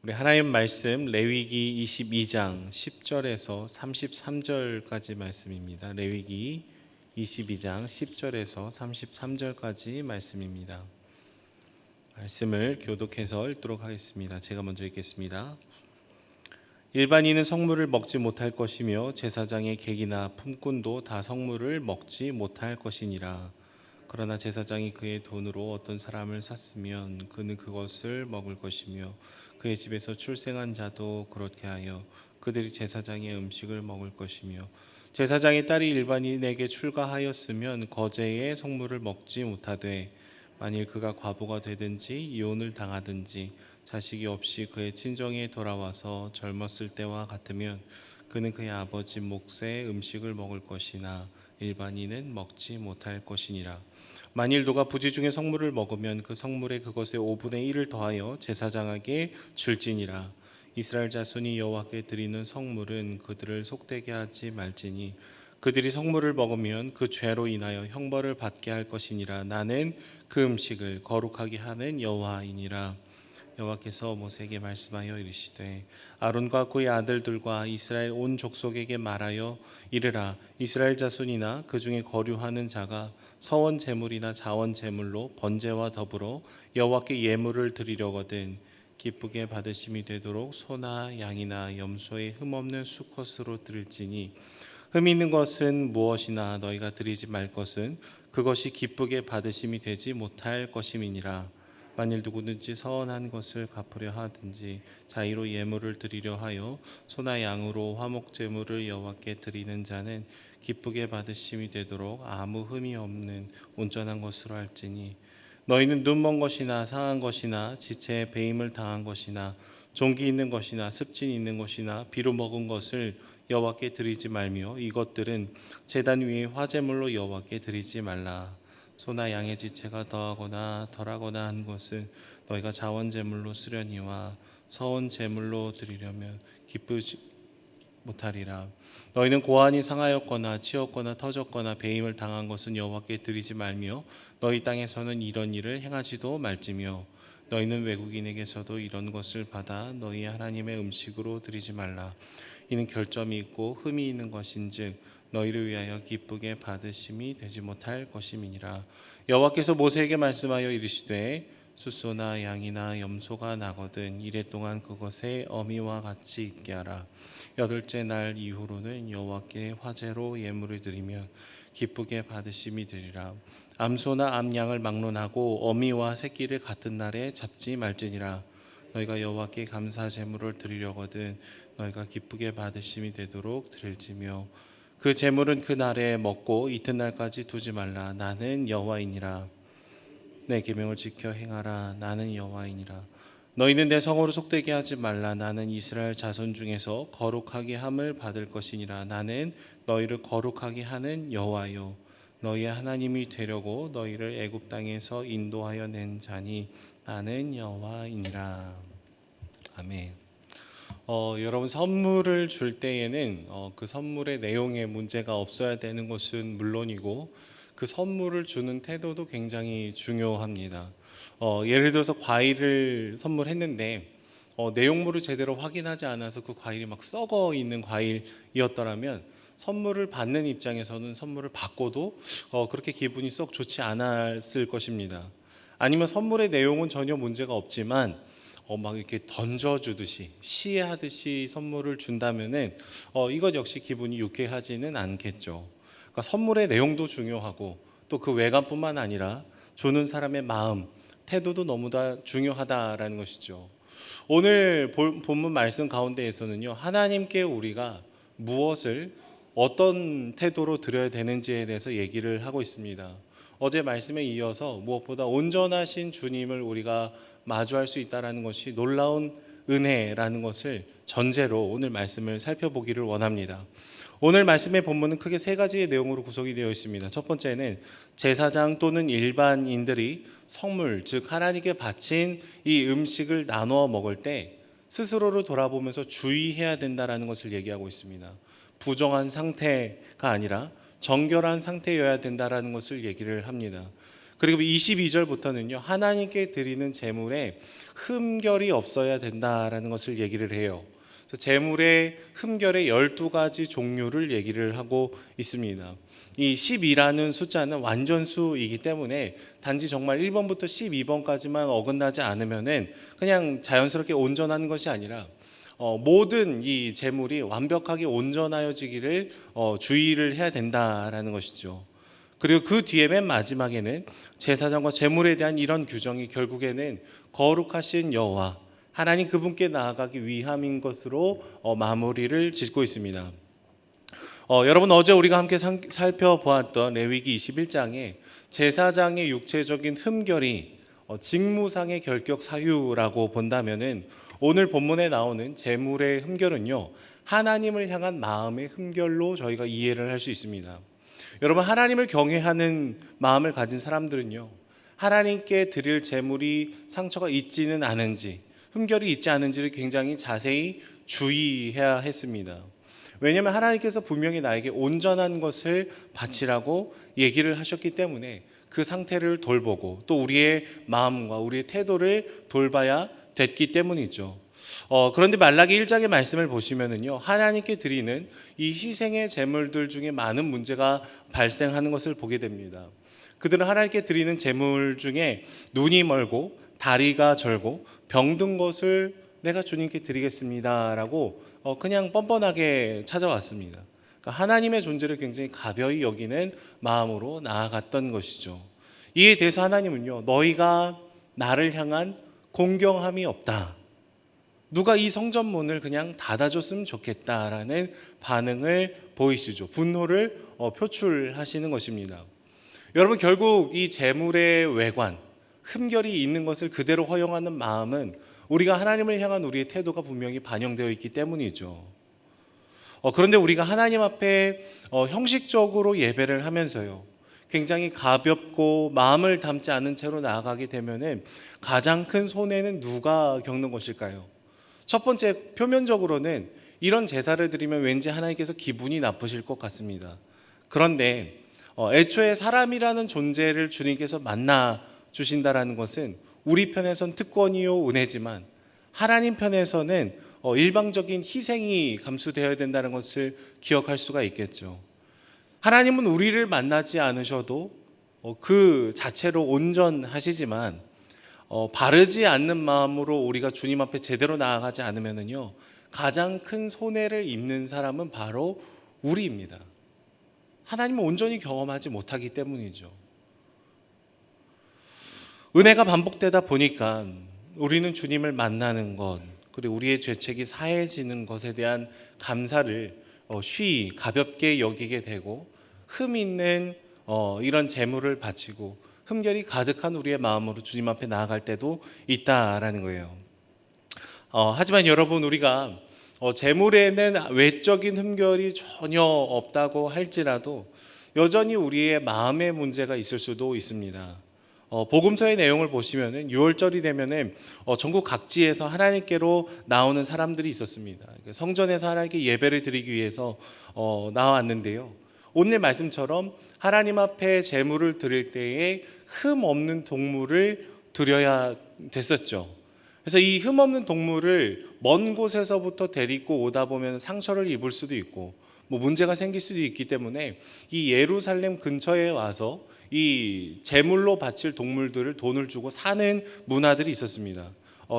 우리 하나님 말씀 레위기 22장 10절에서 33절까지 말씀입니다. 레위기 22장 10절에서 33절까지 말씀입니다. 말씀을 교독해서 읽도록 하겠습니다. 제가 먼저 읽겠습니다. 일반인은 성물을 먹지 못할 것이며 제사장의 객이나 품꾼도 다 성물을 먹지 못할 것이니라. 그러나 제사장이 그의 돈으로 어떤 사람을 샀으면 그는 그것을 먹을 것이며 그의 집에서 출생한 자도 그렇게 하여 그들이 제사장의 음식을 먹을 것이며 제사장의 딸이 일반인에게 출가하였으면 거제의 성물을 먹지 못하되 만일 그가 과부가 되든지 이혼을 당하든지 자식이 없이 그의 친정에 돌아와서 젊었을 때와 같으면 그는 그의 아버지 몫의 음식을 먹을 것이나 일반인은 먹지 못할 것이니라. 만일 누가 부지 중에 성물을 먹으면 그 성물에 그것의 5분의 1을 더하여 제사장에게 줄지니라. 이스라엘 자손이 여호와께 드리는 성물은 그들을 속되게 하지 말지니 그들이 성물을 먹으면 그 죄로 인하여 형벌을 받게 할 것이니라. 나는 그 음식을 거룩하게 하는 여호와이니라. 여호와께서 모세에게 말씀하여 이르시되 아론과 그의 아들들과 이스라엘 온 족속에게 말하여 이르라. 이스라엘 자손이나 그 중에 거류하는 자가 서원 제물이나 자원 제물로 번제와 더불어 여호와께 예물을 드리려거든 기쁘게 받으심이 되도록 소나 양이나 염소의 흠없는 수컷으로 드릴지니 흠 있는 것은 무엇이나 너희가 드리지 말 것은 그것이 기쁘게 받으심이 되지 못할 것임이니라. 만일 누구든지 서원한 것을 갚으려 하든지 자의로 예물을 드리려 하여 소나 양으로 화목 제물을 여호와께 드리는 자는 기쁘게 받으심이 되도록 아무 흠이 없는 온전한 것으로 할지니 너희는 눈먼 것이나 상한 것이나 지체에 배임을 당한 것이나 종기 있는 것이나 습진 있는 것이나 비로 먹은 것을 여호와께 드리지 말며 이것들은 제단 위에 화제물로 여호와께 드리지 말라. 소나 양의 지체가 더하거나 덜하거나 한 것은 너희가 자원 제물로 쓰려니와 서원 제물로 드리려면 기쁘지 못하리라. 너희는 고환이 상하였거나 치었거나 터졌거나 배임을 당한 것은 여호와께 드리지 말며 너희 땅에서는 이런 일을 행하지도 말지며 너희는 외국인에게서도 이런 것을 받아 너희 하나님의 음식으로 드리지 말라. 이는 결점이 있고 흠이 있는 것인즉 너희를 위하여 기쁘게 받으심이 되지 못할 것임이니라. 여호와께서 모세에게 말씀하여 이르시되 숫소나 양이나 염소가 나거든 이래 동안 그것에 어미와 같이 있게 하라. 여덟째 날 이후로는 여호와께 화제로 예물을 드리며 기쁘게 받으심이 되리라. 암소나 암양을 막론하고 어미와 새끼를 같은 날에 잡지 말지니라. 너희가 여호와께 감사 제물을 드리려거든 너희가 기쁘게 받으심이 되도록 드릴지며 그 제물은 그 날에 먹고 이튿날까지 두지 말라. 나는 여호와이니라. 내 계명을 지켜 행하라. 나는 여호와이니라. 너희는 내 성으로 속되게 하지 말라. 나는 이스라엘 자손 중에서 거룩하게 함을 받을 것이니라. 나는 너희를 거룩하게 하는 여호와요 너희의 하나님이 되려고 너희를 애굽 땅에서 인도하여 낸 자니 나는 여호와이니라. 아멘. 여러분 선물을 줄 때에는 그 선물의 내용에 문제가 없어야 되는 것은 물론이고 그 선물을 주는 태도도 굉장히 중요합니다. 예를 들어서 과일을 선물했는데 내용물을 제대로 확인하지 않아서 그 과일이 막 썩어 있는 과일이었더라면 선물을 받는 입장에서는 선물을 받고도 그렇게 기분이 썩 좋지 않았을 것입니다. 아니면 선물의 내용은 전혀 문제가 없지만 막 이렇게 던져주듯이 시해하듯이 선물을 준다면은 이것 역시 기분이 유쾌하지는 않겠죠. 그러니까 선물의 내용도 중요하고 또 그 외관뿐만 아니라 주는 사람의 마음, 태도도 너무 다 중요하다라는 것이죠. 오늘 본문 말씀 가운데에서는요, 하나님께 우리가 무엇을 어떤 태도로 드려야 되는지에 대해서 얘기를 하고 있습니다. 어제 말씀에 이어서 무엇보다 온전하신 주님을 우리가 마주할 수 있다는 것이 놀라운 은혜라는 것을 전제로 오늘 말씀을 살펴보기를 원합니다. 오늘 말씀의 본문은 크게 세 가지의 내용으로 구성이 되어 있습니다. 첫 번째는 제사장 또는 일반인들이 성물, 즉 하나님께 바친 이 음식을 나누어 먹을 때 스스로를 돌아보면서 주의해야 된다는 것을 얘기하고 있습니다. 부정한 상태가 아니라 정결한 상태여야 된다는 것을 얘기를 합니다. 그리고 22절부터는요. 하나님께 드리는 제물에 흠결이 없어야 된다라는 것을 얘기를 해요. 그래서 제물의 흠결의 12가지 종류를 얘기를 하고 있습니다. 이 12라는 숫자는 완전수이기 때문에 단지 정말 1번부터 12번까지만 어긋나지 않으면은 그냥 자연스럽게 온전한 것이 아니라 모든 이 제물이 완벽하게 온전하여지기를 주의를 해야 된다라는 것이죠. 그리고 그 뒤에 맨 마지막에는 제사장과 제물에 대한 이런 규정이 결국에는 거룩하신 여호와 하나님 그분께 나아가기 위함인 것으로 마무리를 짓고 있습니다. 여러분 어제 우리가 함께 살펴보았던 레위기 21장에 제사장의 육체적인 흠결이 직무상의 결격 사유라고 본다면은 오늘 본문에 나오는 제물의 흠결은요 하나님을 향한 마음의 흠결로 저희가 이해를 할 수 있습니다. 여러분 하나님을 경외하는 마음을 가진 사람들은요 하나님께 드릴 제물이 상처가 있지는 않은지 흠결이 있지 않은지를 굉장히 자세히 주의해야 했습니다. 왜냐하면 하나님께서 분명히 나에게 온전한 것을 바치라고 얘기를 하셨기 때문에 그 상태를 돌보고 또 우리의 마음과 우리의 태도를 돌봐야 됐기 때문이죠. 그런데 말라기 1장의 말씀을 보시면은요 하나님께 드리는 이 희생의 제물들 중에 많은 문제가 발생하는 것을 보게 됩니다. 그들은 하나님께 드리는 제물 중에 눈이 멀고 다리가 절고 병든 것을 내가 주님께 드리겠습니다라고 그냥 뻔뻔하게 찾아왔습니다. 그러니까 하나님의 존재를 굉장히 가벼이 여기는 마음으로 나아갔던 것이죠. 이에 대해서 하나님은요 너희가 나를 향한 공경함이 없다. 누가 이 성전문을 그냥 닫아줬으면 좋겠다라는 반응을 보이시죠. 분노를 표출하시는 것입니다. 여러분 결국 이 제물의 외관, 흠결이 있는 것을 그대로 허용하는 마음은 우리가 하나님을 향한 우리의 태도가 분명히 반영되어 있기 때문이죠. 그런데 우리가 하나님 앞에 형식적으로 예배를 하면서요 굉장히 가볍고 마음을 담지 않은 채로 나아가게 되면은 가장 큰 손해는 누가 겪는 것일까요? 첫 번째, 표면적으로는 이런 제사를 드리면 왠지 하나님께서 기분이 나쁘실 것 같습니다. 그런데 애초에 사람이라는 존재를 주님께서 만나 주신다라는 것은 우리 편에선 특권이요 은혜지만 하나님 편에서는 일방적인 희생이 감수되어야 된다는 것을 기억할 수가 있겠죠. 하나님은 우리를 만나지 않으셔도 그 자체로 온전하시지만 바르지 않는 마음으로 우리가 주님 앞에 제대로 나아가지 않으면은요 가장 큰 손해를 입는 사람은 바로 우리입니다. 하나님은 온전히 경험하지 못하기 때문이죠. 은혜가 반복되다 보니까 우리는 주님을 만나는 것 그리고 우리의 죄책이 사해지는 것에 대한 감사를 쉬이 가볍게 여기게 되고 흠 있는 이런 제물을 바치고 흠결이 가득한 우리의 마음으로 주님 앞에 나아갈 때도 있다라는 거예요. 하지만 여러분 우리가 제물에는 외적인 흠결이 전혀 없다고 할지라도 여전히 우리의 마음의 문제가 있을 수도 있습니다. 복음서의 내용을 보시면은 6월절이 되면은 전국 각지에서 하나님께로 나오는 사람들이 있었습니다. 성전에서 하나님께 예배를 드리기 위해서 나왔는데요. 오늘 말씀처럼 하나님 앞에 제물을 드릴 때에 흠 없는 동물을 드려야 됐었죠. 그래서 이 흠 없는 동물을 먼 곳에서부터 데리고 오다 보면 상처를 입을 수도 있고 뭐 문제가 생길 수도 있기 때문에 이 예루살렘 근처에 와서 이 제물로 바칠 동물들을 돈을 주고 사는 문화들이 있었습니다.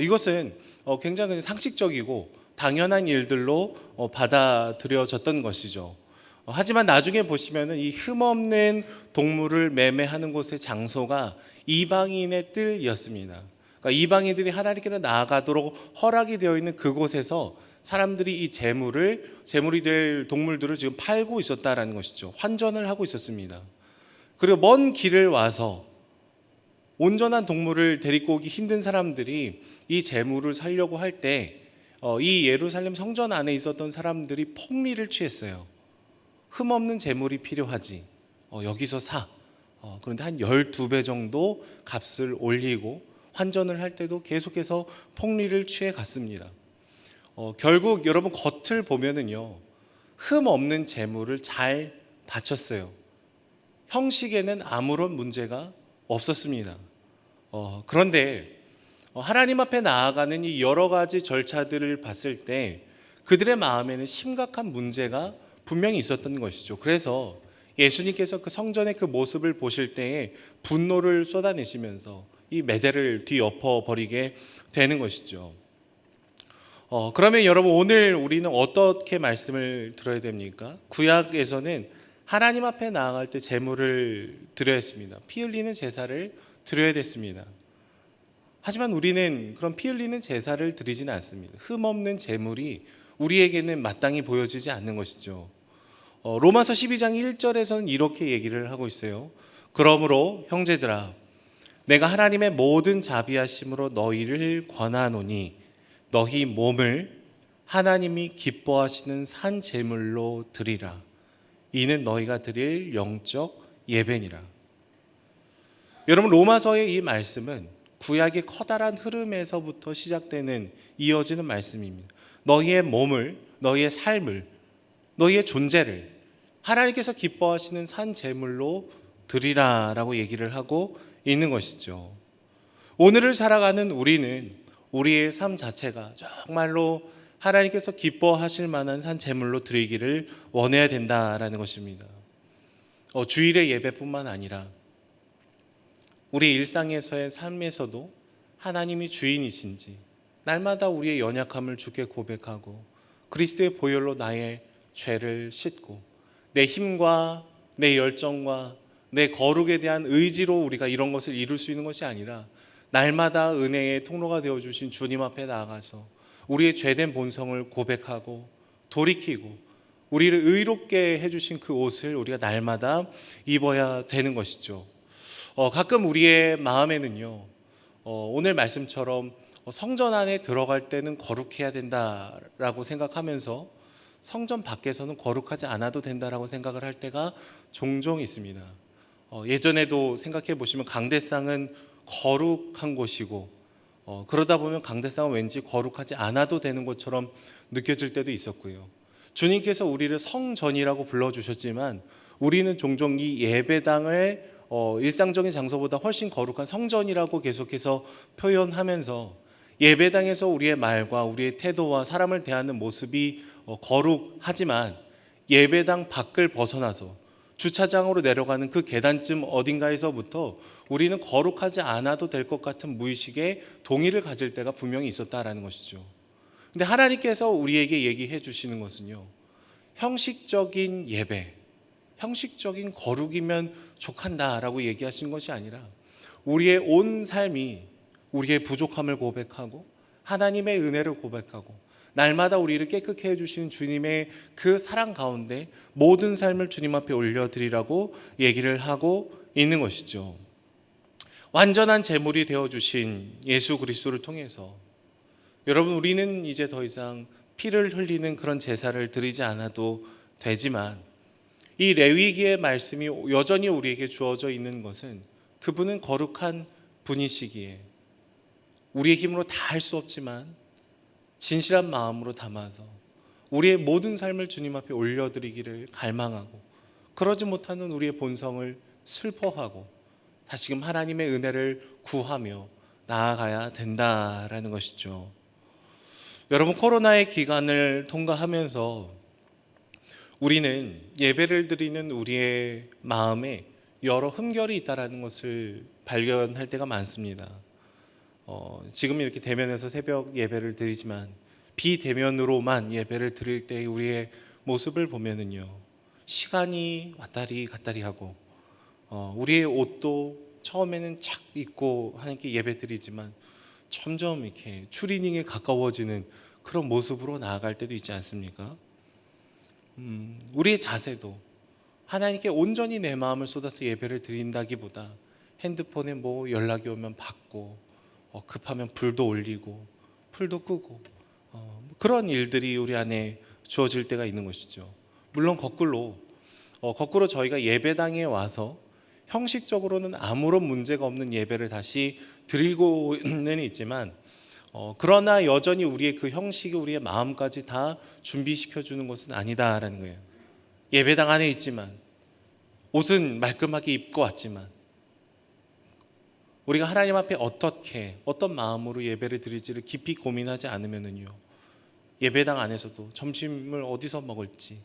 이것은 굉장히 상식적이고 당연한 일들로 받아들여졌던 것이죠. 하지만 나중에 보시면은 이 흠없는 동물을 매매하는 곳의 장소가 이방인의 뜰이었습니다. 그러니까 이방인들이 하나님께로 나아가도록 허락이 되어 있는 그곳에서 사람들이 이 제물이 될 동물들을 지금 팔고 있었다라는 것이죠. 환전을 하고 있었습니다. 그리고 먼 길을 와서 온전한 동물을 데리고 오기 힘든 사람들이 이 제물을 살려고 할 때 이 예루살렘 성전 안에 있었던 사람들이 폭리를 취했어요. 흠없는 제물이 필요하지. 여기서 사. 그런데 한 12배 정도 값을 올리고 환전을 할 때도 계속해서 폭리를 취해 갔습니다. 결국 여러분 겉을 보면은요. 흠 없는 제물을 잘 바쳤어요. 형식에는 아무런 문제가 없었습니다. 그런데 하나님 앞에 나아가는 이 여러 가지 절차들을 봤을 때 그들의 마음에는 심각한 문제가 분명히 있었던 것이죠. 그래서 예수님께서 그 성전의 그 모습을 보실 때에 분노를 쏟아내시면서 이 매대를 뒤엎어 버리게 되는 것이죠. 그러면 여러분, 오늘 우리는 어떻게 말씀을 들어야 됩니까? 구약에서는 하나님 앞에 나아갈 때 제물을 드려야 했습니다. 피 흘리는 제사를 드려야 됐습니다. 하지만 우리는 그런 피 흘리는 제사를 드리지는 않습니다. 흠없는 제물이 우리에게는 마땅히 보여지지 않는 것이죠. 로마서 12장 1절에서는 이렇게 얘기를 하고 있어요. 그러므로 형제들아, 내가 하나님의 모든 자비하심으로 너희를 권하노니 너희 몸을 하나님이 기뻐하시는 산 제물로 드리라. 이는 너희가 드릴 영적 예배니라. 여러분, 로마서의 이 말씀은 구약의 커다란 흐름에서부터 시작되는 이어지는 말씀입니다. 너희의 몸을, 너희의 삶을, 너희의 존재를 하나님께서 기뻐하시는 산 제물로 드리라라고 얘기를 하고 있는 것이죠. 오늘을 살아가는 우리는 우리의 삶 자체가 정말로 하나님께서 기뻐하실 만한 산 제물로 드리기를 원해야 된다라는 것입니다. 주일의 예배뿐만 아니라 우리 일상에서의 삶에서도 하나님이 주인이신지 날마다 우리의 연약함을 주께 고백하고 그리스도의 보혈로 나의 죄를 씻고 내 힘과 내 열정과 내 거룩에 대한 의지로 우리가 이런 것을 이룰 수 있는 것이 아니라 날마다 은혜의 통로가 되어주신 주님 앞에 나아가서 우리의 죄된 본성을 고백하고 돌이키고 우리를 의롭게 해주신 그 옷을 우리가 날마다 입어야 되는 것이죠. 가끔 우리의 마음에는요, 오늘 말씀처럼 성전 안에 들어갈 때는 거룩해야 된다라고 생각하면서 성전 밖에서는 거룩하지 않아도 된다라고 생각을 할 때가 종종 있습니다. 예전에도 생각해 보시면 강대상은 거룩한 곳이고 그러다 보면 강대상은 왠지 거룩하지 않아도 되는 것처럼 느껴질 때도 있었고요. 주님께서 우리를 성전이라고 불러주셨지만 우리는 종종 이 예배당을 일상적인 장소보다 훨씬 거룩한 성전이라고 계속해서 표현하면서 예배당에서 우리의 말과 우리의 태도와 사람을 대하는 모습이 거룩하지만 예배당 밖을 벗어나서 주차장으로 내려가는 그 계단쯤 어딘가에서부터 우리는 거룩하지 않아도 될 것 같은 무의식의 동의를 가질 때가 분명히 있었다라는 것이죠. 근데 하나님께서 우리에게 얘기해 주시는 것은요, 형식적인 예배, 형식적인 거룩이면 족한다라고 얘기하신 것이 아니라 우리의 온 삶이 우리의 부족함을 고백하고 하나님의 은혜를 고백하고 날마다 우리를 깨끗게 해주시는 주님의 그 사랑 가운데 모든 삶을 주님 앞에 올려드리라고 얘기를 하고 있는 것이죠. 완전한 제물이 되어주신 예수 그리스도를 통해서 여러분, 우리는 이제 더 이상 피를 흘리는 그런 제사를 드리지 않아도 되지만 이 레위기의 말씀이 여전히 우리에게 주어져 있는 것은 그분은 거룩한 분이시기에 우리의 힘으로 다 할 수 없지만 진실한 마음으로 담아서 우리의 모든 삶을 주님 앞에 올려드리기를 갈망하고 그러지 못하는 우리의 본성을 슬퍼하고 다시금 하나님의 은혜를 구하며 나아가야 된다라는 것이죠. 여러분, 코로나의 기간을 통과하면서 우리는 예배를 드리는 우리의 마음에 여러 흠결이 있다라는 것을 발견할 때가 많습니다. 지금 이렇게 대면에서 새벽 예배를 드리지만 비대면으로만 예배를 드릴 때 우리의 모습을 보면은요, 시간이 왔다리 갔다리 하고 우리의 옷도 처음에는 착 입고 하나님께 예배 드리지만 점점 이렇게 추리닝에 가까워지는 그런 모습으로 나아갈 때도 있지 않습니까? 우리의 자세도 하나님께 온전히 내 마음을 쏟아서 예배를 드린다기보다 핸드폰에 뭐 연락이 오면 받고 급하면 불도 올리고 풀도 끄고 그런 일들이 우리 안에 주어질 때가 있는 것이죠. 물론 거꾸로 저희가 예배당에 와서 형식적으로는 아무런 문제가 없는 예배를 다시 드리고는 있지만 그러나 여전히 우리의 그 형식이 우리의 마음까지 다 준비시켜 주는 것은 아니다라는 거예요. 예배당 안에 있지만 옷은 말끔하게 입고 왔지만 우리가 하나님 앞에 어떻게 어떤 마음으로 예배를 드릴지를 깊이 고민하지 않으면은요, 예배당 안에서도 점심을 어디서 먹을지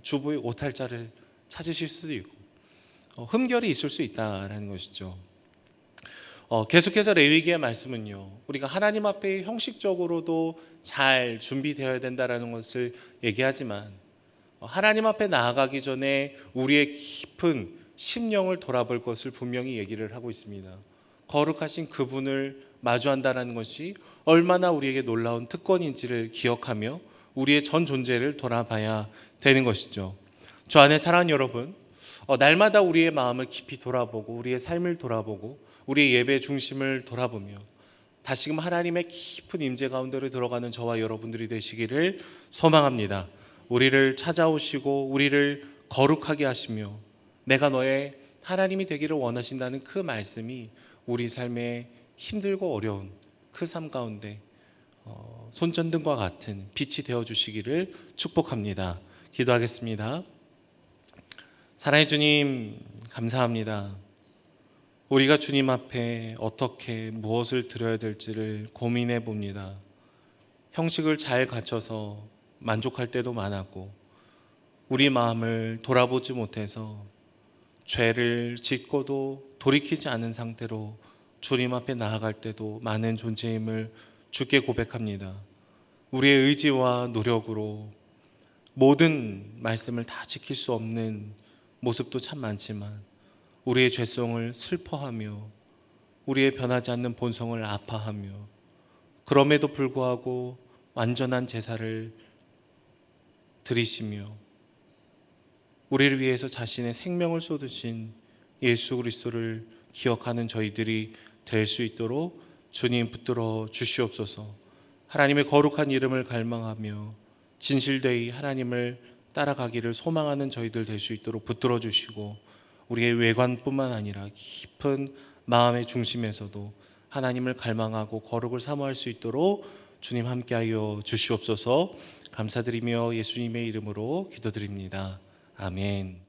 주부의 오탈자를 찾으실 수도 있고 흠결이 있을 수 있다라는 것이죠. 계속해서 레위기의 말씀은요, 우리가 하나님 앞에 형식적으로도 잘 준비되어야 된다라는 것을 얘기하지만 하나님 앞에 나아가기 전에 우리의 깊은 심령을 돌아볼 것을 분명히 얘기를 하고 있습니다. 거룩하신 그분을 마주한다는 것이 얼마나 우리에게 놀라운 특권인지를 기억하며 우리의 전 존재를 돌아봐야 되는 것이죠. 주 안에 사랑하는 여러분, 날마다 우리의 마음을 깊이 돌아보고 우리의 삶을 돌아보고 우리의 예배 중심을 돌아보며 다시금 하나님의 깊은 임재 가운데로 들어가는 저와 여러분들이 되시기를 소망합니다. 우리를 찾아오시고 우리를 거룩하게 하시며 내가 너의 하나님이 되기를 원하신다는 그 말씀이 우리 삶에 힘들고 어려운 그 삶 가운데 손전등과 같은 빛이 되어 주시기를 축복합니다. 기도하겠습니다. 사랑의 주님, 감사합니다. 우리가 주님 앞에 어떻게 무엇을 드려야 될지를 고민해 봅니다. 형식을 잘 갖춰서 만족할 때도 많았고 우리 마음을 돌아보지 못해서 죄를 짓고도 돌이키지 않은 상태로 주님 앞에 나아갈 때도 많은 존재임을 주께 고백합니다. 우리의 의지와 노력으로 모든 말씀을 다 지킬 수 없는 모습도 참 많지만 우리의 죄성을 슬퍼하며 우리의 변하지 않는 본성을 아파하며 그럼에도 불구하고 완전한 제사를 드리시며 우리를 위해서 자신의 생명을 쏟으신 예수 그리스도를 기억하는 저희들이 될 수 있도록 주님 붙들어 주시옵소서. 하나님의 거룩한 이름을 갈망하며 진실되이 하나님을 따라가기를 소망하는 저희들 될 수 있도록 붙들어 주시고 우리의 외관뿐만 아니라 깊은 마음의 중심에서도 하나님을 갈망하고 거룩을 사모할 수 있도록 주님 함께하여 주시옵소서. 감사드리며 예수님의 이름으로 기도드립니다. 아멘.